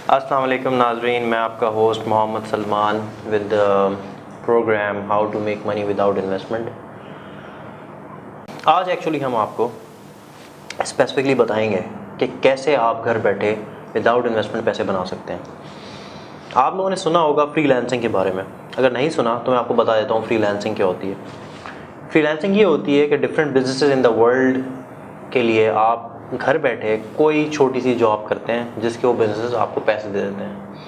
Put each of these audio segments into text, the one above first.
अस्सलाम वालेकुम नाज़रीन, मैं आपका host Mohammad Salman with programme how to make money without investment. आज एक्चुअली हम आपको स्पेसिफिकली बताएंगे कि कैसे आप घर बैठे विदाउट इन्वेस्टमेंट पैसे बना सकते हैं। आप लोगों ने सुना होगा फ्रीलांसिंग के बारे में, अगर नहीं सुना तो मैं आपको बता देता हूँ फ्रीलांसिंग क्या होती है। फ्रीलांसिंग ये होती है कि different businesses in the world के लिए आप घर बैठे कोई छोटी सी जॉब करते हैं जिसके वो बिजनेसेस आपको पैसे दे देते हैं।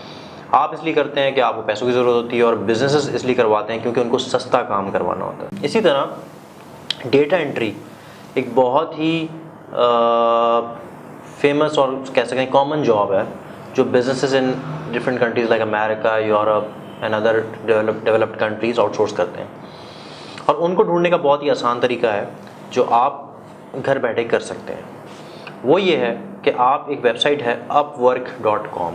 आप इसलिए करते हैं कि आपको पैसों की ज़रूरत होती है और बिजनेसेस इसलिए करवाते हैं क्योंकि उनको सस्ता काम करवाना होता है। इसी तरह डेटा एंट्री एक बहुत ही फेमस और कह सकते हैं कॉमन जॉब है जो businesses in different countries like America, Europe and other developed countries outsource करते हैं। और उनको ढूंढने का बहुत ही आसान तरीका है जो आप घर बैठे कर सकते हैं। वो ये है कि आप एक वेबसाइट है upwork.com।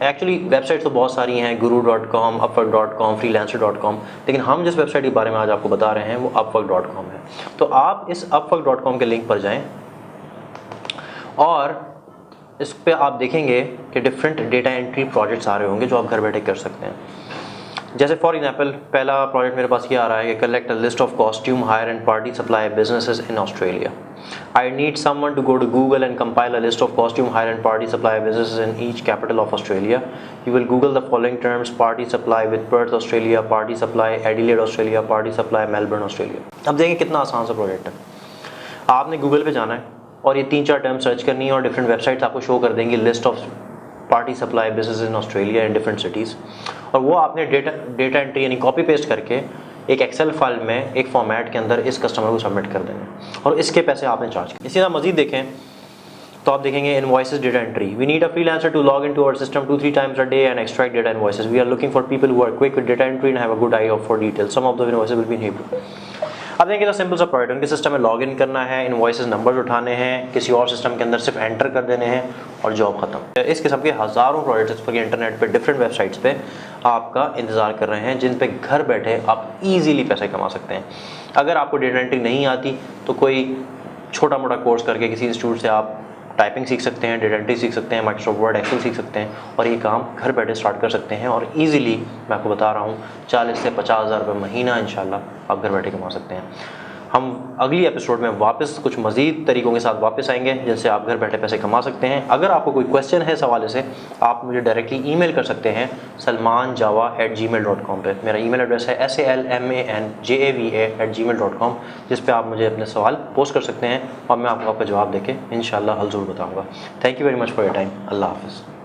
एक्चुअली वेबसाइट तो बहुत सारी हैं, guru.com, upwork.com, freelancer.com, लेकिन हम जिस वेबसाइट के बारे में आज आपको बता रहे हैं वो upwork.com है। तो आप इस upwork.com के लिंक पर जाएं और इस पे आप देखेंगे कि डिफरेंट डेटा एंट्री प्रोजेक्ट्स आ रहे होंगे जो आप घर बैठे कर सकते हैं। जैसे फॉर एग्जांपल पहला प्रोजेक्ट मेरे पास ये आ रहा है कि collect a list of costume hire and party supply businesses in Australia. I need someone to go to Google and compile a list of costume hire and party supply businesses in each capital of Australia. You will google the following terms: party supply with Perth Australia, party supply Adelaide Australia, party supply Melbourne Australia. अब देखें कितना आसान सा project है। आपने Google पे जाना है और ये 3-4 टर्म सर्च करनी है और डिफरेंट वेबसाइट्स आपको शो कर देंगी list of party supply business in Australia in different cities, और वो आपने डेटा एंट्री यानी कॉपी पेस्ट करके एक एक्सेल फाइल में एक फॉर्मेट के अंदर इस कस्टमर को सबमिट कर देंगे और इसके पैसे आपने चार्ज किए। इसी तरह मजीद देखें तो आप देखेंगे invoices data entry. We need a freelancer to log in to our system 2-3 times a day and extract data invoices. We are looking for people who are quick with data entry and have a good eye for details. Some of the invoices will be in Hebrew. अब देखिए तो simple सा project, उनके system में log in करना है, invoices number उठाने हैं, किसी और सिस्टम के अंदर सिर्फ एंटर कर देने हैं और जॉब खत्म। इस किस्म के हज़ारों प्रोजेक्ट्स पर इंटरनेट पे डिफरेंट वेबसाइट्स पे आपका इंतज़ार कर रहे हैं जिन पे घर बैठे आप इजीली पैसे कमा सकते हैं। अगर आपको डेटा एंट्री नहीं आती तो कोई छोटा मोटा कोर्स करके किसी इंस्टीट्यूट से आप टाइपिंग सीख सकते हैं, डेटा एंट्री सीख सकते हैं, माइक्रोसॉफ्ट वर्ड, एक्सेल सीख सकते हैं और ये काम घर बैठे स्टार्ट कर सकते हैं और इजीली मैं आपको बता रहा हूँ 40 से 50 हज़ार रुपये महीना इंशाल्लाह आप घर बैठे कमा सकते हैं। हम अगली एपिसोड में वापस कुछ मज़ीद तरीक़ों के साथ वापस आएंगे जिनसे आप घर बैठे पैसे कमा सकते हैं। अगर आपको कोई क्वेश्चन है इस हवाले से आप मुझे डायरेक्टली ईमेल कर सकते हैं salmanjava@gmail.com पे। मेरा ईमेल एड्रेस है salmanjava@gmail.com, जिस पे आप मुझे अपने सवाल पोस्ट कर सकते हैं और मैं आपको आपका जवाब देके इंशाल्लाह हल ज़रूर बताऊँगा। Thank you very much for your time. Allah हाफ़िज़।